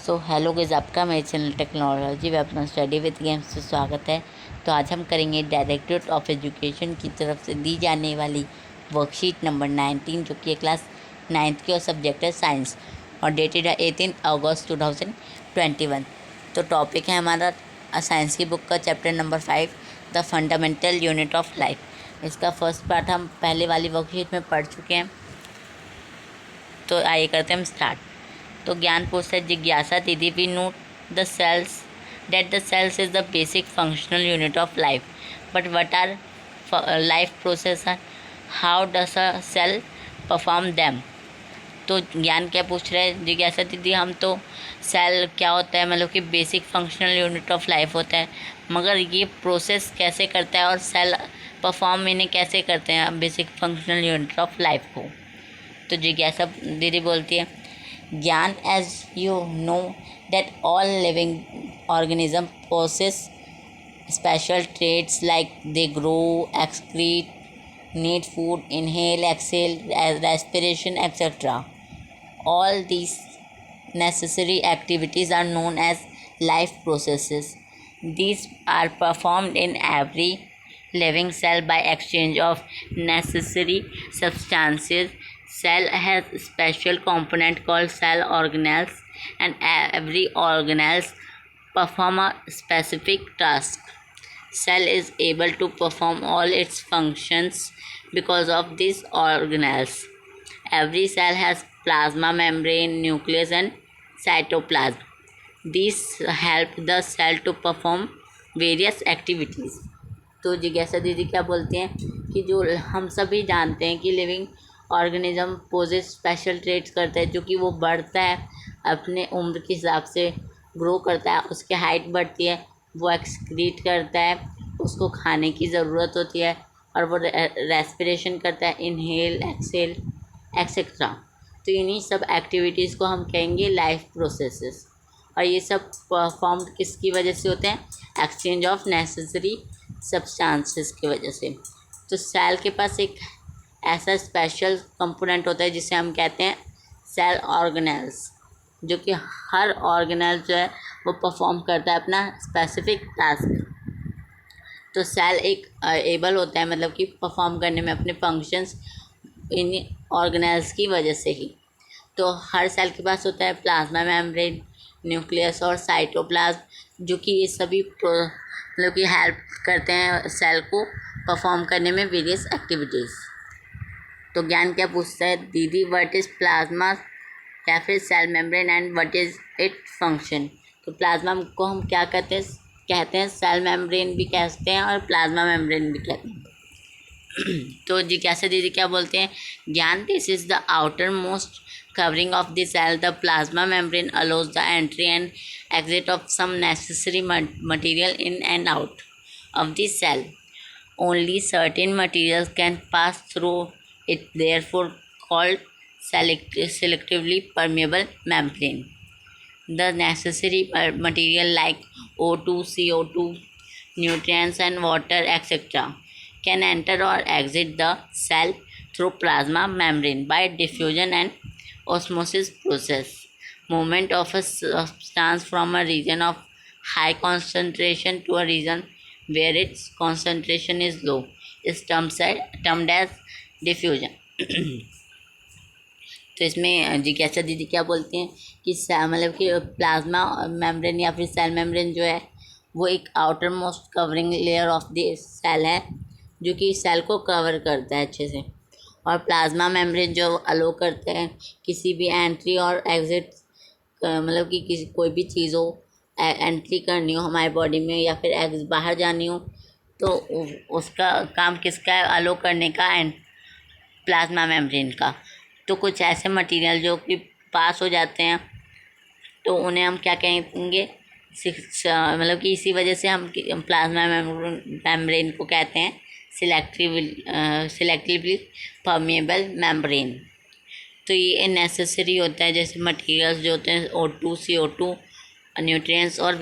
So hello guys, आपका मेरे channel technology व अपना स्टडी विद गेम्स से स्वागत है। तो आज हम करेंगे डायरेक्टरेट ऑफ एजुकेशन की तरफ से दी जाने वाली वर्कशीट नंबर 19, जो कि क्लास 9th की और सब्जेक्ट है साइंस और डेटेड है 18 अगस्त 2021। तो टॉपिक है हमारा साइंस की बुक का chapter number 5, the fundamental unit of life. इसका फर्स्ट पार्ट हम पहले वाली वर्कशीट में पढ़ चुके हैं। तो आइए करते हैं हम स्टार्ट। तो ज्ञान पूछता है, जिज्ञासा दीदी, we know the cells that the cells is the basic functional unit of life, but what are life process, how does a cell perform them? तो ज्ञान क्या पूछ रहे हैं, जिज्ञासा दीदी, हम तो सेल क्या होता है, मतलब कि basic functional unit of life होता है, मगर ये प्रोसेस कैसे करता है और सेल परफॉर्म इन्हें कैसे करते हैं basic functional unit of life को। तो जिज्ञासा दीदी बोलती है, ज्ञान, as you know that all living organisms possess special traits like they grow, excrete, need food, inhale, exhale, respiration, etc. All these necessary activities are known as life processes. These are performed in every living cell by exchange of necessary substances. Cell has a special component called cell organelles, and every organelles perform a specific task. Cell is able to perform all its functions because of these organelles. Every cell has plasma membrane, nucleus, and cytoplasm. These help the cell to perform various activities. तो जिज्ञासा दीदी क्या बोलते हैं कि जो हम सभी जानते हैं कि living organism possess special traits करता है, जो कि वो बढ़ता है अपने उम्र के हिसाब से, ग्रो करता है, उसकी हाइट बढ़ती है, वो एक्सक्रीट करता है, उसको खाने की ज़रूरत होती है, और वो रेस्पिरेशन करता है, इनहेल, एक्सेल, एक्सेट्रा। तो इन्हीं सब एक्टिविटीज़ को हम कहेंगे लाइफ प्रोसेसेस। और ये सब परफॉर्म किसकी वजह से होते हैं? एक्सचेंज ऑफ नेसेसरी सब्सटेंसेस की वजह से। तो सेल के पास एक ऐसा स्पेशल कंपोनेंट होता है जिसे हम कहते हैं सेल ऑर्गेनेल्स, जो कि हर ऑर्गेनेल जो है वो परफॉर्म करता है अपना स्पेसिफिक टास्क। तो सेल एक एबल होता है, मतलब कि परफॉर्म करने में अपने फंक्शंस इन ऑर्गेनेल्स की वजह से ही। तो हर सेल के पास होता है प्लाज्मा मेम्ब्रेन, न्यूक्लियस और साइटोप्लाज्म, जो कि ये सभी मतलब कि हेल्प करते हैं सेल को परफॉर्म करने में वेरियस एक्टिविटीज़। तो ज्ञान क्या पूछता है, दीदी, व्हाट इज़ प्लाज्मा या फिर cell membrane and what is it function? तो प्लाज्मा को हम क्या कहते हैं सेल मेम्ब्रेन भी कहते हैं और प्लाज्मा मेम्ब्रेन भी कहते हैं। तो जिज्ञासा दीदी क्या बोलते हैं, ज्ञान, this is the outer most covering of the cell. The plasma membrane allows the entry and exit of some necessary material in and out of the cell. Only certain materials can pass through it, therefore called selectively permeable membrane. The necessary material like O2, CO2, nutrients and water, etc. can enter or exit the cell through plasma membrane by diffusion and osmosis process. Movement of a substance from a region of high concentration to a region where its concentration is low is termed as diffusion. तो इसमें जिज्ञासा दीदी क्या बोलते हैं कि मतलब कि प्लाज्मा मेम्ब्रेन या फिर सेल मेम्ब्रेन जो है वो एक outermost covering layer of the cell है, जो कि सेल को कवर करता है अच्छे से। और प्लाज्मा मेम्ब्रेन जो अलो करते हैं किसी भी एंट्री और एग्ज़िट, मतलब कि किसी कोई भी चीज़ हो, एंट्री करनी हो हमारी बॉडी में या फिर बाहर जानी हो, तो उसका काम किसका है? अलो करने का, एंड प्लाज्मा मेम्ब्रेन का। तो कुछ ऐसे मटेरियल जो कि पास हो जाते हैं तो उन्हें हम क्या कहेंगे, मतलब कि इसी वजह से हम प्लाज्मा मेम्ब्रेन को कहते हैं सिलेक्टिवली परमेबल मेम्ब्रेन। तो ये नेसेसरी होता है, जैसे मटेरियल्स जो होते हैं O2, CO2, न्यूट्रिएंट्स और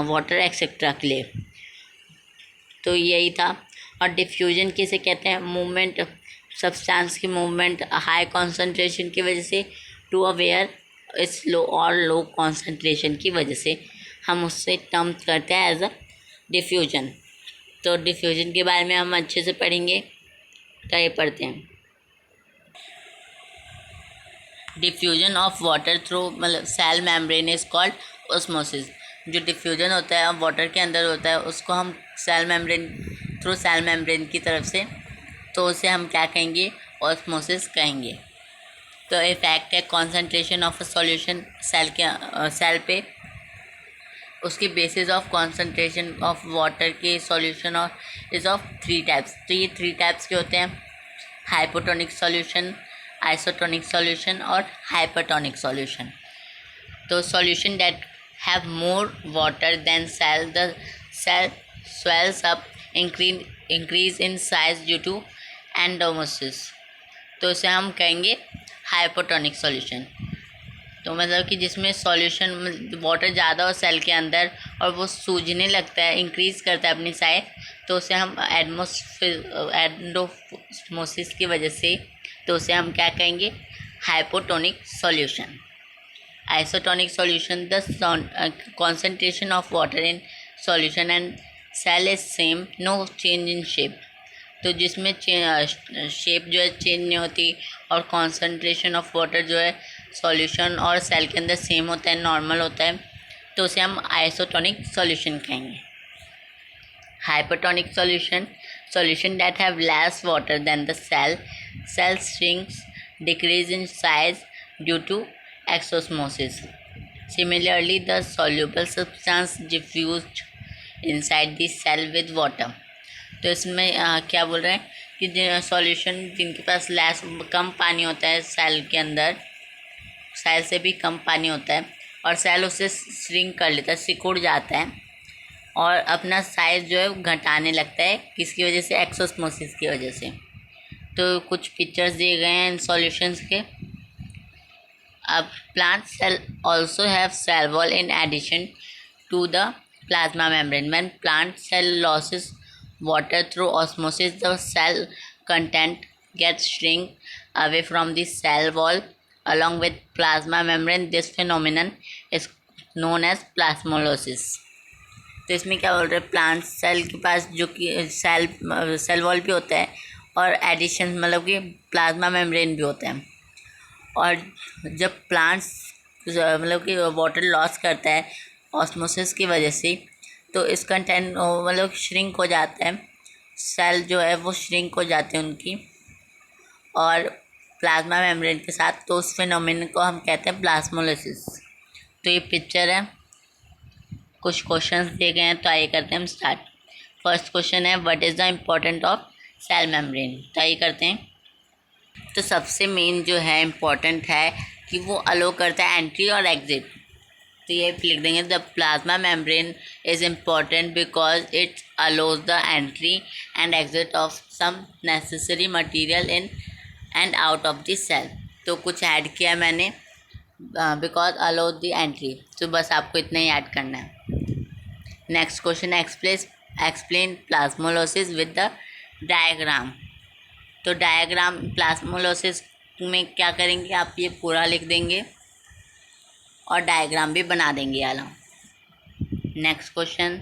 वाटर एक्सेट्रा के लिए। तो यही था। और डिफ्यूजन किसे कहते हैं? मूवमेंट, सब्सटेंस की मूवमेंट हाई कॉन्सेंट्रेशन की वजह से टू अ वेयर इस लो कॉन्सेंट्रेशन की वजह से हम उससे टर्म करते हैं एज अ डिफ्यूजन। तो डिफ्यूजन के बारे में हम अच्छे से पढ़ेंगे। तो ये पढ़ते हैं। डिफ्यूजन ऑफ वाटर थ्रू मतलब cell membrane is called osmosis. जो डिफ्यूजन होता है वाटर के अंदर होता है उसको हम cell membrane through cell membrane की तरफ से, तो उसे हम क्या कहेंगे, ऑस्मोसिस कहेंगे। तो इफेक्ट है concentration of a solution cell पे, उसकी basis of concentration of water के सॉल्यूशन और इज ऑफ 3 टाइप्स। तो ये 3 टाइप्स के होते हैं, हाइपोटोनिक सॉल्यूशन, आइसोटोनिक सॉल्यूशन और हाइपरटोनिक सॉल्यूशन। तो solution that have more water than cell, the cell swells up, increase in size due to endosmosis. तो इसे हम कहेंगे हाइपोटोनिक सॉल्यूशन। तो मतलब कि जिसमें सॉल्यूशन वाटर ज़्यादा हो सेल के अंदर और वो सूजने लगता है, इंक्रीज़ करता है अपनी साइज, तो उसे हम एंडोमोसिस की वजह से, तो उसे हम क्या कहेंगे, hypotonic solution. Isotonic solution, the concentration of water in solution and cell is same, no change in shape. तो जिसमें शेप जो है चेंज नहीं होती और कॉन्सेंट्रेशन ऑफ वाटर जो है सॉल्यूशन और सेल के अंदर सेम होता है, नॉर्मल होता है, तो उसे हम आइसोटोनिक सॉल्यूशन कहेंगे। Hypertonic solution that have less water than the cell shrinks, decrease in size due to exosmosis. Similarly the soluble substance diffused inside the cell with water। तो इसमें क्या बोल रहे हैं कि सॉल्यूशन जिनके पास कम पानी होता है सेल के अंदर, सेल से भी कम पानी होता है और सेल उसे श्रिंक कर लेता है, सिकुड़ जाता है और अपना साइज जो है घटाने लगता है, किसकी वजह से, एक्सोस्मोसिस की वजह से। तो कुछ पिक्चर्स दिए गए हैं इन सॉल्यूशंस के। अब plant cell also have cell wall in addition to the plasma membrane. When plant cell loses water through osmosis, the cell content gets shrink away from the cell wall along with plasma membrane. This phenomenon is known as plasmolysis। तो इसमें क्या बोल रहे हैं, plant cell के पास जो कि cell wall भी होता है और एडिशन मतलब कि प्लाज्मा मेम्ब्रेन भी होता है। और जब प्लांट्स मतलब कि वाटर लॉस करता है ऑस्मोसिस की वजह से, तो इस कंटेंट मतलब श्रिंक हो जाता है, सेल जो है वो श्रिंक हो जाते हैं उनकी और प्लाज्मा मेम्ब्रेन के साथ, तो उस फिनोमेनन को हम कहते हैं प्लाज्मोलिसिस। तो ये पिक्चर है, कुछ क्वेश्चंस दिए गए हैं, तो आइए करते हैं हम स्टार्ट। फर्स्ट क्वेश्चन है, what is the important of cell membrane. तो आइए करते हैं। तो सबसे मेन जो है इम्पॉर्टेंट है कि वो अलो करता है एंट्री और एग्जिट। तो ये लिख देंगे, the plasma membrane is important because it allows the entry and exit of some necessary material in and out of the cell. तो कुछ ऐड किया मैंने, बिकॉज अलो द एंट्री, तो बस आपको इतना ही ऐड करना है। Next question, explain plasmolysis with the diagram. तो डायग्राम प्लाज्मोलिसिस में क्या करेंगे, आप ये पूरा लिख देंगे और डायग्राम भी बना देंगे आला। Next question,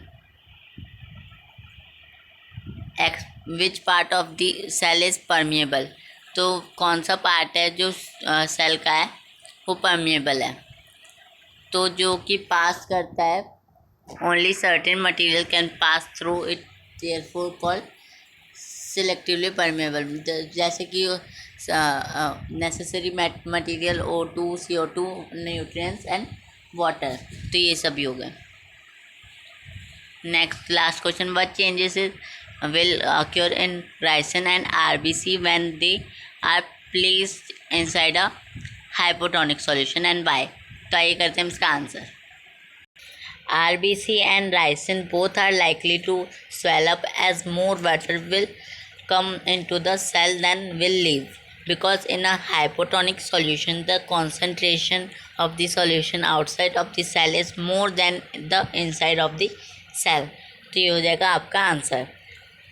which part of the cell is permeable. तो कौन सा पार्ट है जो सेल का है वो परमिएबल है। तो जो कि पास करता है, only certain material can pass through it, therefore called selectively permeable. जैसे कि necessary material O2, CO2, nutrients and water, तो ये सभी हो गए। Next last question, what changes will occur in raisin and RBC when they are placed inside a hypotonic solution and why. तो आइए करते हैं इसका answer. RBC and ricin both are likely to swell up as more water will come into the cell than will leave, because in a hypotonic solution the concentration of the solution outside of the cell is more than the inside of the cell। तो ये हो जाएगा आपका answer.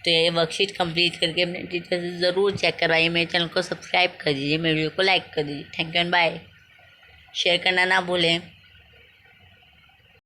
तो ये worksheet complete करके अपने teacher से ज़रूर चेक करवाइए। मेरे चैनल को सब्सक्राइब कर दीजिए, मेरे वीडियो को लाइक कर दीजिए। Thank you and bye. Share करना ना भूलें।